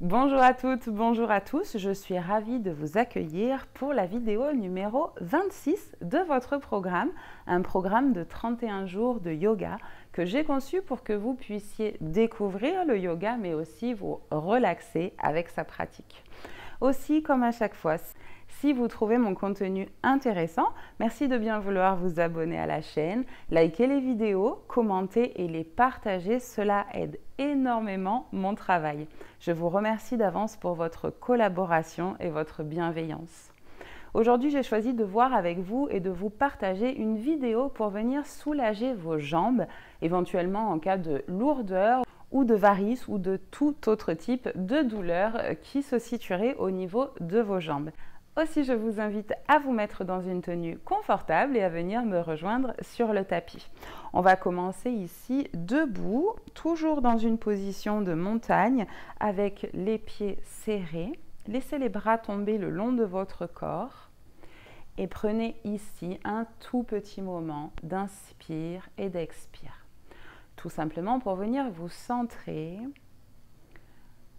Bonjour à toutes, bonjour à tous, je suis ravie de vous accueillir pour la vidéo numéro 26 de votre programme, un programme de 31 jours de yoga que j'ai conçu pour que vous puissiez découvrir le yoga mais aussi vous relaxer avec sa pratique. Aussi, comme à chaque fois, si vous trouvez mon contenu intéressant, merci de bien vouloir vous abonner à la chaîne, liker les vidéos, commenter et les partager. Cela aide énormément mon travail. Je vous remercie d'avance pour votre collaboration et votre bienveillance. Aujourd'hui, j'ai choisi de voir avec vous et de vous partager une vidéo pour venir soulager vos jambes, éventuellement en cas de lourdeur ou de varices ou de tout autre type de douleur qui se situerait au niveau de vos jambes. Aussi, je vous invite à vous mettre dans une tenue confortable et à venir me rejoindre sur le tapis. On va commencer ici debout, toujours dans une position de montagne avec les pieds serrés. Laissez les bras tomber le long de votre corps et prenez ici un tout petit moment d'inspire et d'expire. Tout simplement pour venir vous centrer,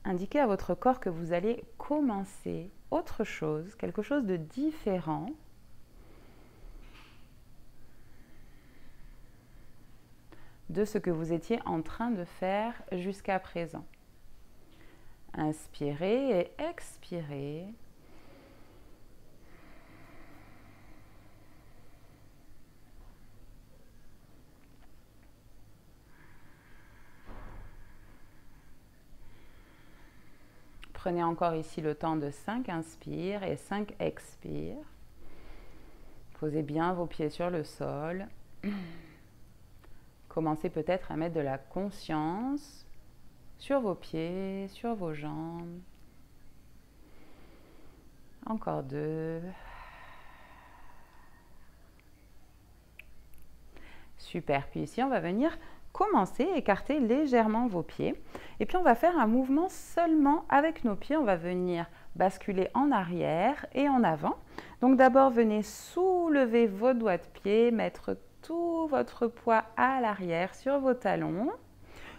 indiquez à votre corps que vous allez commencer autre chose, quelque chose de différent. De ce que vous étiez en train de faire jusqu'à présent. Inspirez et expirez. Prenez encore ici le temps de 5 inspires et 5 expires. Posez bien vos pieds sur le sol. Commencez peut-être à mettre de la conscience sur vos pieds, sur vos jambes. Encore 2. Super. Puis ici, on va venir commencer à écarter légèrement vos pieds. Et puis, on va faire un mouvement seulement avec nos pieds. On va venir basculer en arrière et en avant. Donc, d'abord, venez soulever vos doigts de pied, mettre tout votre poids à l'arrière sur vos talons.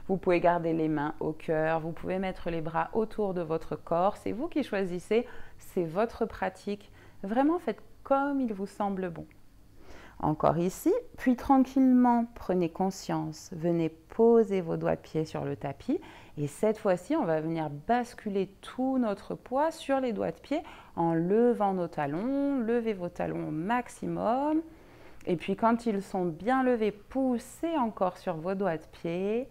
Vous pouvez garder les mains au cœur, vous pouvez mettre les bras autour de votre corps. C'est vous qui choisissez, c'est votre pratique. Vraiment, faites comme il vous semble bon. Encore ici, puis tranquillement, prenez conscience, venez poser vos doigts de pied sur le tapis et cette fois-ci, on va venir basculer tout notre poids sur les doigts de pied en levant nos talons, levez vos talons au maximum et puis quand ils sont bien levés, poussez encore sur vos doigts de pied,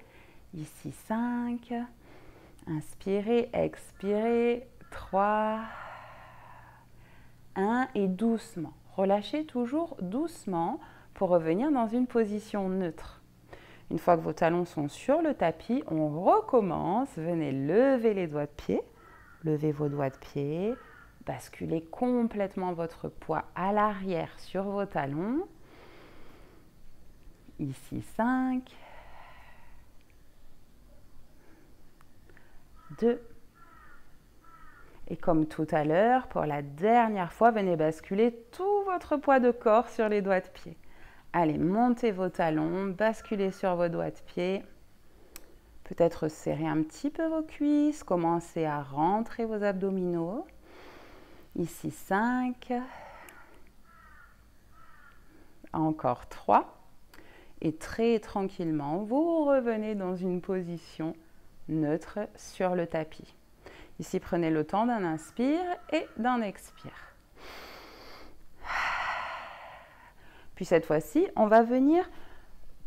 ici 5, inspirez, expirez, 3, 1 et doucement. Relâchez toujours doucement pour revenir dans une position neutre. Une fois que vos talons sont sur le tapis, on recommence. Venez lever les doigts de pied. Levez vos doigts de pied. Basculez complètement votre poids à l'arrière sur vos talons. Ici 5, 2, et comme tout à l'heure, pour la dernière fois, venez basculer tout votre poids de corps sur les doigts de pied. Allez, montez vos talons, basculez sur vos doigts de pied. Peut-être serrez un petit peu vos cuisses, commencez à rentrer vos abdominaux. Ici 5. Encore 3. Et très tranquillement, vous revenez dans une position neutre sur le tapis. Ici, prenez le temps d'un inspire et d'un expire. Puis cette fois-ci, on va venir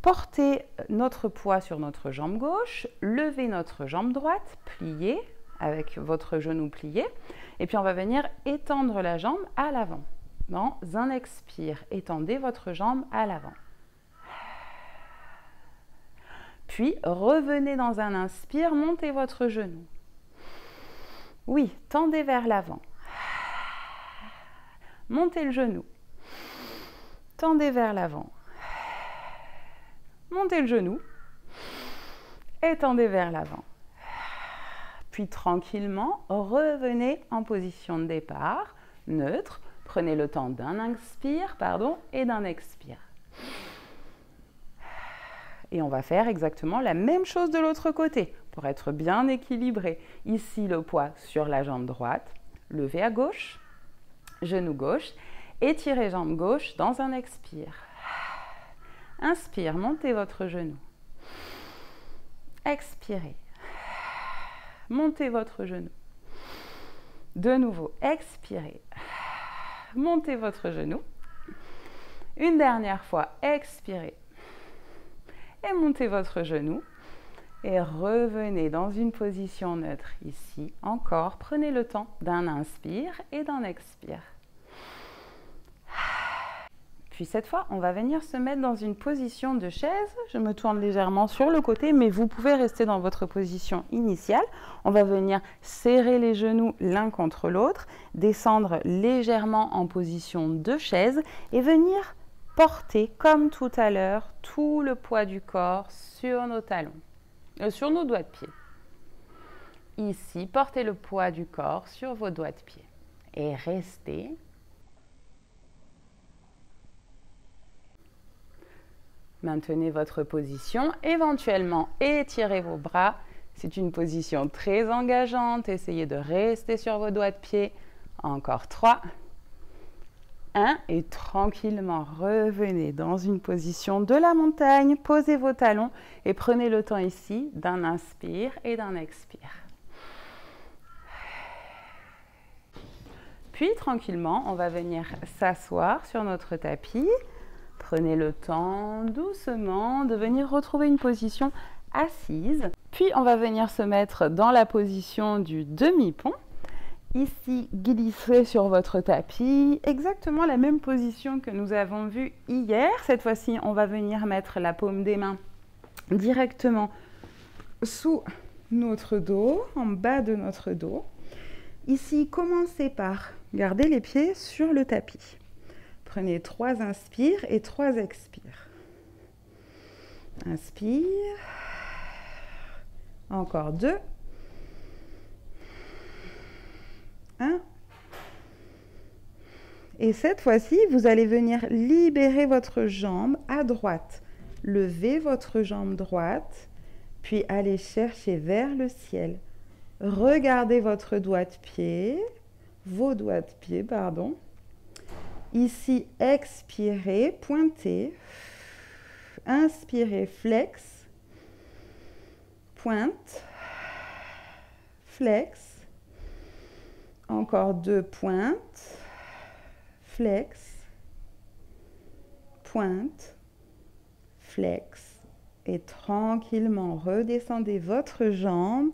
porter notre poids sur notre jambe gauche, lever notre jambe droite, plier avec votre genou plié. Et puis on va venir étendre la jambe à l'avant. Dans un expire, étendez votre jambe à l'avant. Puis revenez dans un inspire, montez votre genou. Oui, tendez vers l'avant. Montez le genou. Tendez vers l'avant. Montez le genou. Et tendez vers l'avant. Puis tranquillement, revenez en position de départ, neutre. Prenez le temps d'un inspire, et d'un expire. Et on va faire exactement la même chose de l'autre côté. pour être bien équilibré. Ici, le poids sur la jambe droite, levez à gauche, genou gauche, étirez jambe gauche dans un expire. Inspire, montez votre genou. Expirez. Montez votre genou. De nouveau, expirez. Montez votre genou. Une dernière fois, expirez. Et montez votre genou. Et revenez dans une position neutre ici. Encore, prenez le temps d'un inspire et d'un expire. Puis cette fois, on va venir se mettre dans une position de chaise. Je me tourne légèrement sur le côté, mais vous pouvez rester dans votre position initiale. On va venir serrer les genoux l'un contre l'autre, descendre légèrement en position de chaise et venir porter, comme tout à l'heure, tout le poids du corps sur nos talons, sur nos doigts de pied. Ici, portez le poids du corps sur vos doigts de pied et restez. Maintenez votre position, éventuellement étirez vos bras. C'est une position très engageante. Essayez de rester sur vos doigts de pied. Encore 3. 1 et tranquillement revenez dans une position de la montagne. Posez vos talons et prenez le temps ici d'un inspire et d'un expire. Puis tranquillement, on va venir s'asseoir sur notre tapis. Prenez le temps doucement de venir retrouver une position assise. Puis on va venir se mettre dans la position du demi-pont. Ici, glissez sur votre tapis. Exactement la même position que nous avons vue hier. Cette fois-ci, on va venir mettre la paume des mains directement sous notre dos, en bas de notre dos. Ici, commencez par garder les pieds sur le tapis. Prenez 3 inspires et 3 expires. Inspire. Encore 2. 1. Et cette fois-ci, vous allez venir libérer votre jambe à droite. Levez votre jambe droite, puis allez chercher vers le ciel. Regardez votre doigt de pied, vos doigts de pied, pardon. Ici, expirez, pointez. Inspirez, flex. Pointe. Flex. Encore 2 pointes. Flex. Pointe. Flex. Et tranquillement, redescendez votre jambe,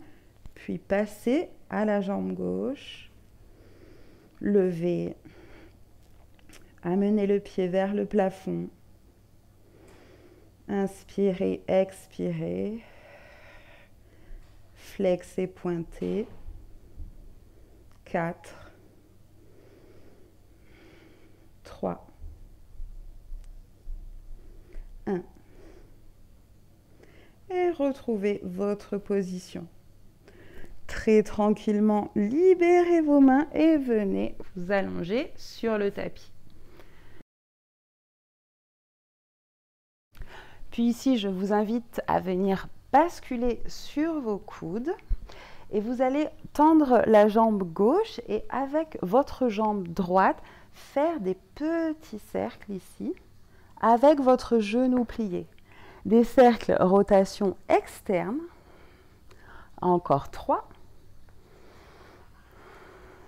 puis passez à la jambe gauche. Levez. Amenez le pied vers le plafond. Inspirez, expirez. Flexez, pointez. 4. 3. 1. Et retrouvez votre position. Très tranquillement, libérez vos mains et venez vous allonger sur le tapis. Puis ici, je vous invite à venir basculer sur vos coudes et vous allez tendre la jambe gauche et avec votre jambe droite, faire des petits cercles ici avec votre genou plié. Des cercles rotation externe. Encore 3.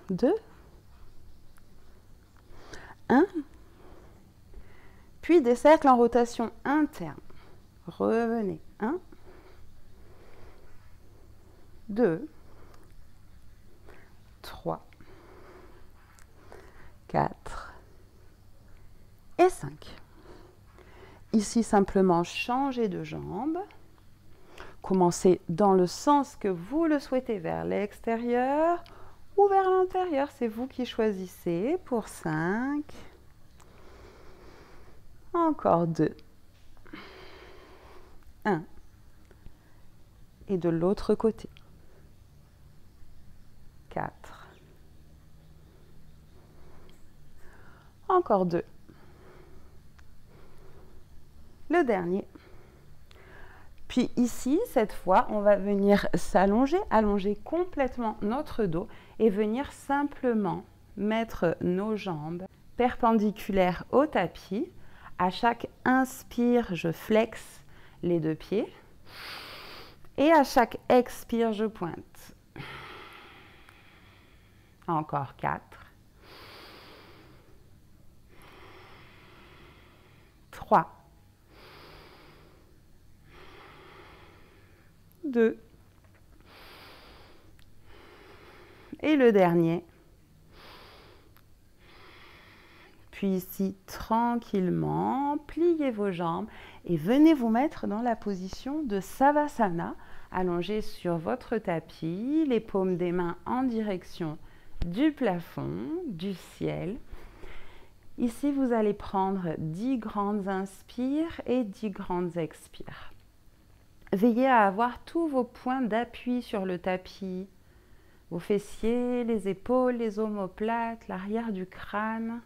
2. 1. Puis des cercles en rotation interne. Revenez. 1, 2, 3, 4 et 5. Ici, simplement changez de jambe. Commencez dans le sens que vous le souhaitez, vers l'extérieur ou vers l'intérieur. C'est vous qui choisissez pour 5. Encore 2. 1. Et de l'autre côté. 4. Encore 2. Le dernier. Puis ici, cette fois, on va venir s'allonger, allonger complètement notre dos et venir simplement mettre nos jambes perpendiculaires au tapis. À chaque inspire, je flexe les deux pieds. Et à chaque expire, je pointe. Encore 4. 3. 2. Et le dernier. Puis ici, tranquillement, pliez vos jambes et venez vous mettre dans la position de Savasana, allongé sur votre tapis, les paumes des mains en direction du plafond, du ciel. Ici, vous allez prendre 10 grandes inspires et 10 grandes expires. Veillez à avoir tous vos points d'appui sur le tapis, vos fessiers, les épaules, les omoplates, l'arrière du crâne,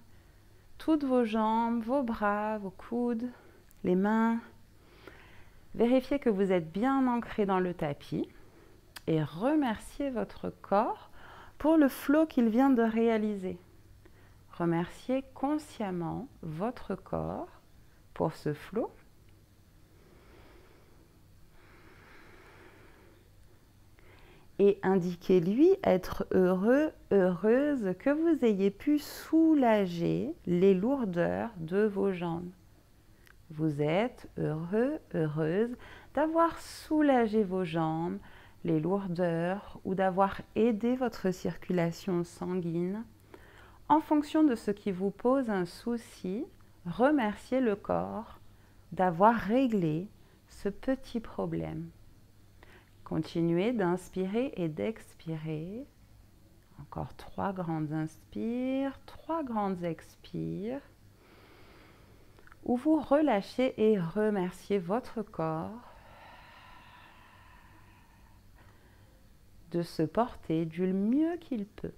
toutes vos jambes, vos bras, vos coudes, les mains. Vérifiez que vous êtes bien ancré dans le tapis et remerciez votre corps pour le flow qu'il vient de réaliser. Remerciez consciemment votre corps pour ce flow. Et indiquez-lui être heureux, heureuse que vous ayez pu soulager les lourdeurs de vos jambes. Vous êtes heureux, heureuse d'avoir soulagé vos jambes, les lourdeurs ou d'avoir aidé votre circulation sanguine. En fonction de ce qui vous pose un souci, remerciez le corps d'avoir réglé ce petit problème. Continuez d'inspirer et d'expirer. Encore 3 grandes inspires, 3 grandes expires. Où vous relâchez et remerciez votre corps de se porter du mieux qu'il peut.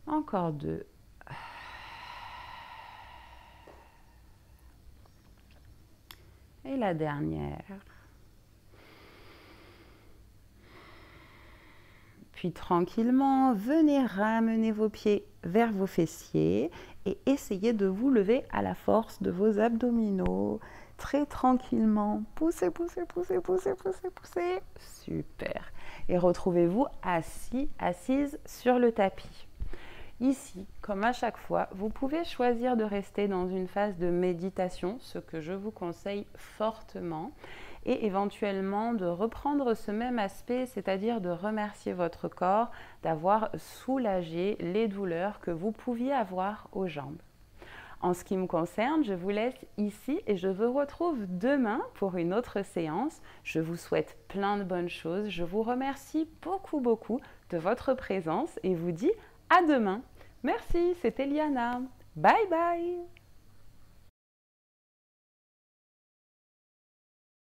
Encore 2. Et la dernière. Puis tranquillement, venez ramener vos pieds vers vos fessiers et essayez de vous lever à la force de vos abdominaux. Très tranquillement. Poussez, poussez, poussez, poussez, poussez, poussez. Super. Et retrouvez-vous assis, assise sur le tapis. Ici, comme à chaque fois, vous pouvez choisir de rester dans une phase de méditation, ce que je vous conseille fortement, et éventuellement de reprendre ce même aspect, c'est-à-dire de remercier votre corps d'avoir soulagé les douleurs que vous pouviez avoir aux jambes. En ce qui me concerne, je vous laisse ici et je vous retrouve demain pour une autre séance. Je vous souhaite plein de bonnes choses. Je vous remercie beaucoup de votre présence et vous dis à demain. Merci, c'était Liana. Bye bye.